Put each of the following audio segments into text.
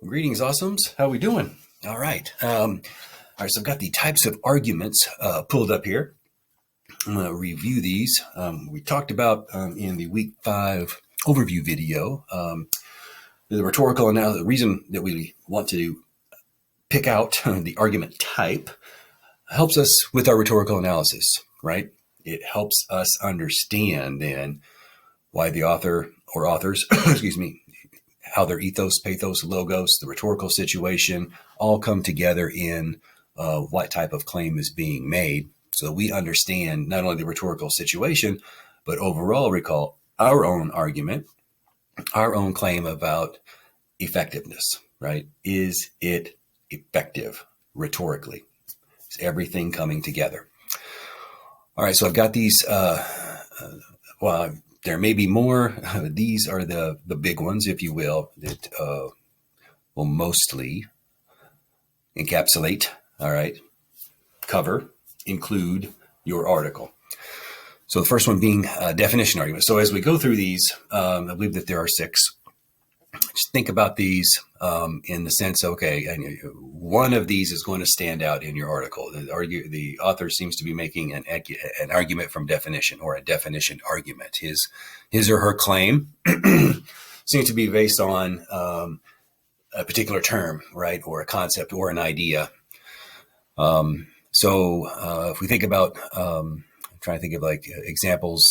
Greetings, awesomes. How we doing? All right. So I've got the types of arguments pulled up here. I'm going to review these. We talked about in the week 5 overview video the rhetorical analysis. The reason that we want to pick out the argument type helps us with our rhetorical analysis, right? It helps us understand then why the author or authors, excuse me, how their ethos, pathos, logos, the rhetorical situation all come together in what type of claim is being made. So we understand not only the rhetorical situation, but overall recall our own argument, our own claim about effectiveness, right? Is it effective rhetorically? Is everything coming together? All right, so I've got these, well, there may be more. These are the big ones, if you will, that will mostly encapsulate, all right, cover, include your article. So the first one being definition argument. So as we go through these, I believe that there are 6. Just think about these in the sense, okay, one of these is going to stand out in your article. The author seems to be making an argument from definition, or a definition argument. His or her claim seems to be based on a particular term, right, or a concept or an idea. So if we think about trying to think of like examples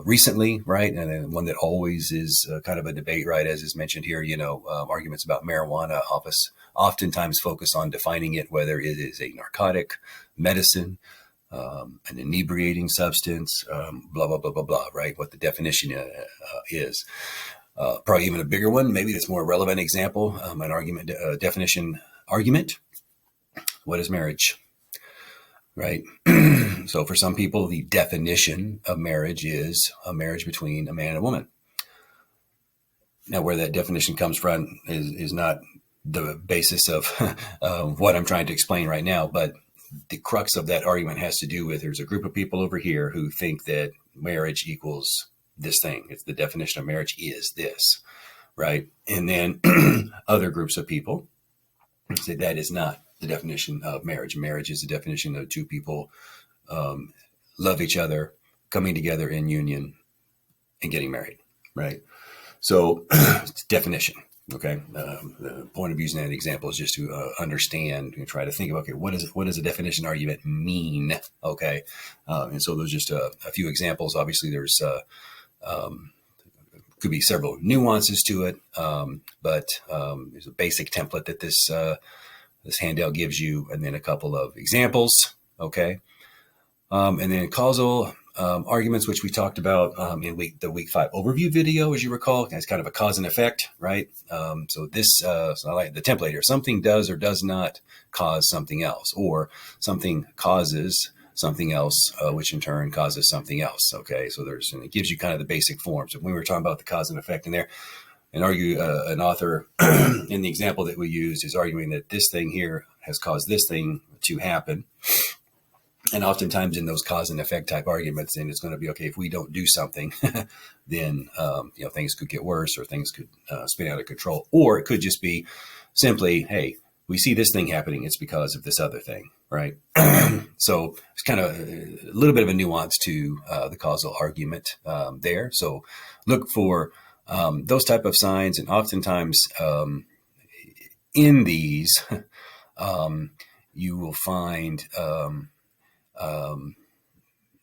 recently, right? And then one that always is kind of a debate, right? As is mentioned here, arguments about marijuana oftentimes focus on defining it, whether it is a narcotic, medicine, an inebriating substance, blah, blah, blah, blah, blah, right? What the definition is. Probably even a bigger one, maybe that's more relevant example, an argument, definition argument. What is marriage? Right. So for some people, the definition of marriage is a marriage between a man and a woman. Now, where that definition comes from is not the basis of what I'm trying to explain right now, but the crux of that argument has to do with there's a group of people over here who think that marriage equals this thing. It's the definition of marriage is this, right? And then other groups of people say that is not the definition of marriage. Marriage is the definition of two people love each other, coming together in union, and getting married, right? So definition, okay? The point of using that example is just to understand and try to think about, okay, what does a definition argument mean, okay? And so there's just a few examples. Obviously, there's could be several nuances to it, but there's a basic template that this handout gives you, and then a couple of examples, okay? And then causal arguments, which we talked about in the week 5 overview video, as you recall. It's kind of a cause and effect, right? So I like the template here. Something does or does not cause something else, or something causes something else, which in turn causes something else, okay? So and it gives you kind of the basic forms. So when we were talking about the cause and effect in there, and an author in the example that we used is arguing that this thing here has caused this thing to happen. And oftentimes in those cause and effect type arguments, then it's going to be, okay, if we don't do something, then, things could get worse, or things could spin out of control. Or it could just be simply, hey, we see this thing happening, it's because of this other thing, right? So it's kind of a little bit of a nuance to the causal argument there. So look for those type of signs, and oftentimes in these, you will find, I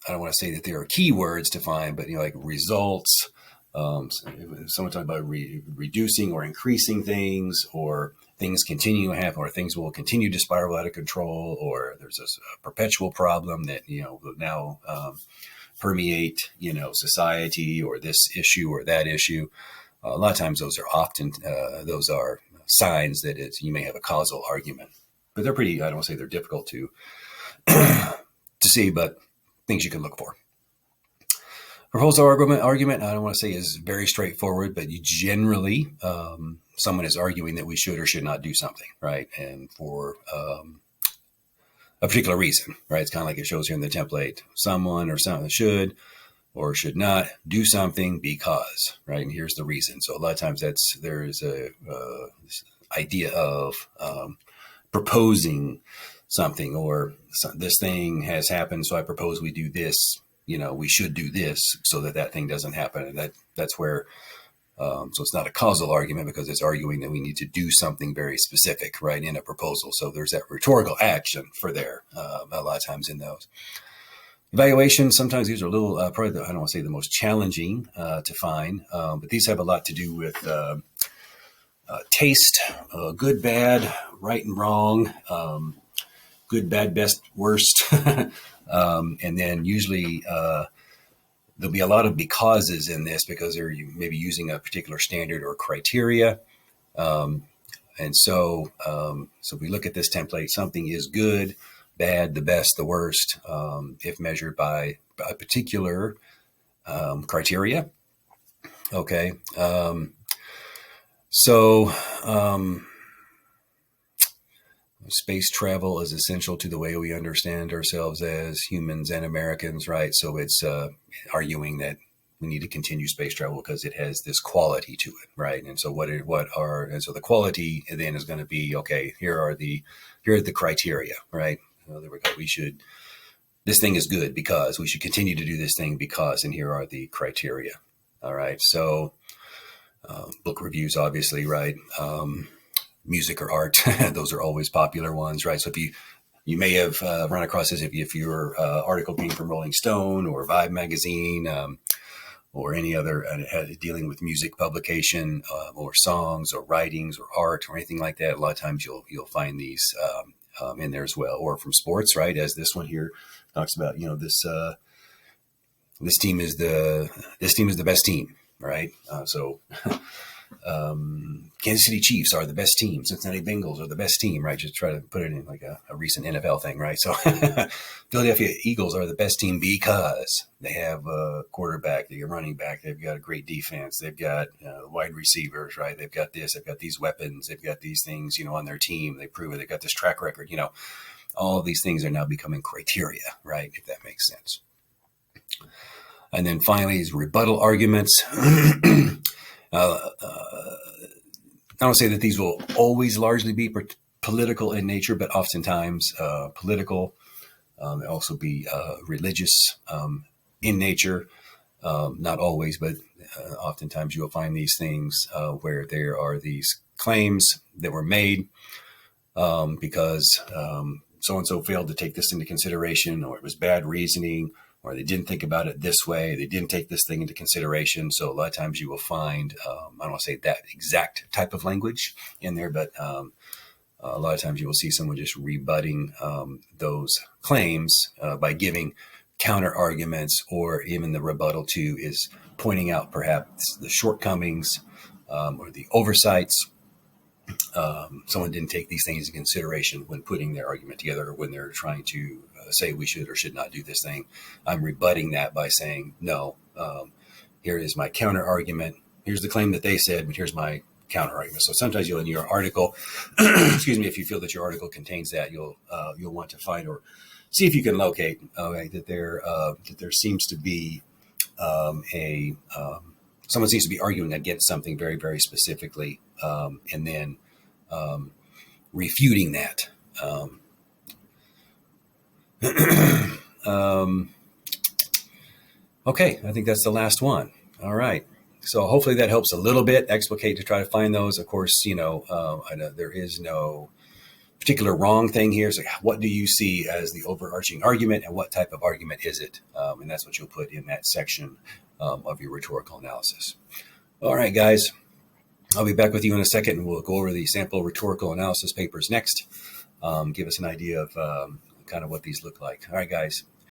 don't want to say that there are keywords to find, but like results. Someone talking about reducing or increasing things, or things continue to happen, or things will continue to spiral out of control, or there's a perpetual problem that will now permeate society, or this issue or that issue. A lot of times those are signs that you may have a causal argument, but they're pretty, I don't want to say they're difficult to see, but things you can look for. Proposal argument, I don't want to say is very straightforward, but you generally, someone is arguing that we should or should not do something, right? And for a particular reason, right? It's kind of like it shows here in the template. Someone or something should or should not do something because, right? And here's the reason. So a lot of times there's idea of proposing something, or this thing has happened, so I propose we do this. We should do this so that that thing doesn't happen. And that's where, so it's not a causal argument, because it's arguing that we need to do something very specific, right, in a proposal. So there's that rhetorical action for there a lot of times in those. Evaluations, sometimes these are a little, probably, I don't want to say the most challenging to find, but these have a lot to do with taste, good, bad, right and wrong, good, bad, best, worst. And then usually there'll be a lot of becauses in this, because they're maybe using a particular standard or criteria. And so if we look at this template, something is good, bad, the best, the worst, if measured by a particular criteria. Okay. Space travel is essential to the way we understand ourselves as humans and Americans, right? So it's arguing that we need to continue space travel because it has this quality to it, right? And so so the quality then is going to be, okay, here are the criteria, right? There we go. This thing is good because we should continue to do this thing because, and here are the criteria. All right. So book reviews, obviously, right? Music or art, those are always popular ones, right? So if you may have run across this if your article came from Rolling Stone or Vibe magazine, or any other dealing with music publication, or songs or writings or art or anything like that. A lot of times you'll find these in there as well, or from sports, right? As this one here talks about, this team is the best team, right? Kansas City Chiefs are the best team. Cincinnati Bengals are the best team, right? Just try to put it in like a recent NFL thing, right? So Philadelphia Eagles are the best team because they have a quarterback, they have a running back, they've got a great defense, they've got wide receivers, right? They've got this, they've got these weapons, they've got these things, on their team. They prove it. They've got this track record, all of these things are now becoming criteria, right? If that makes sense. And then finally, is rebuttal arguments. I don't say that these will always largely be political in nature, but oftentimes political. They also be religious in nature. Not always, but oftentimes you will find these things where there are these claims that were made because so-and-so failed to take this into consideration, or it was bad reasoning, or they didn't think about it this way. They didn't take this thing into consideration. So a lot of times you will find, I don't want to say that exact type of language in there, but a lot of times you will see someone just rebutting those claims by giving counter arguments, or even the rebuttal to is pointing out perhaps the shortcomings or the oversights. Someone didn't take these things into consideration when putting their argument together, or when they're trying to say we should or should not do this thing. I'm rebutting that by saying, no, here is my counter argument. Here's the claim that they said, but here's my counter argument. So sometimes you'll, in your article, excuse me, if you feel that your article contains that, you'll want to find or see if you can locate that there seems to be someone seems to be arguing against something very, very specifically, and then refuting that. Okay, I think that's the last one. All right. So hopefully that helps a little bit explicate to try to find those. Of course, I know there is no particular wrong thing here. So what do you see as the overarching argument, and what type of argument is it? And that's what you'll put in that section of your rhetorical analysis. All right, guys, I'll be back with you in a second, and we'll go over the sample rhetorical analysis papers next. Give us an idea of kind of what these look like. All right, guys,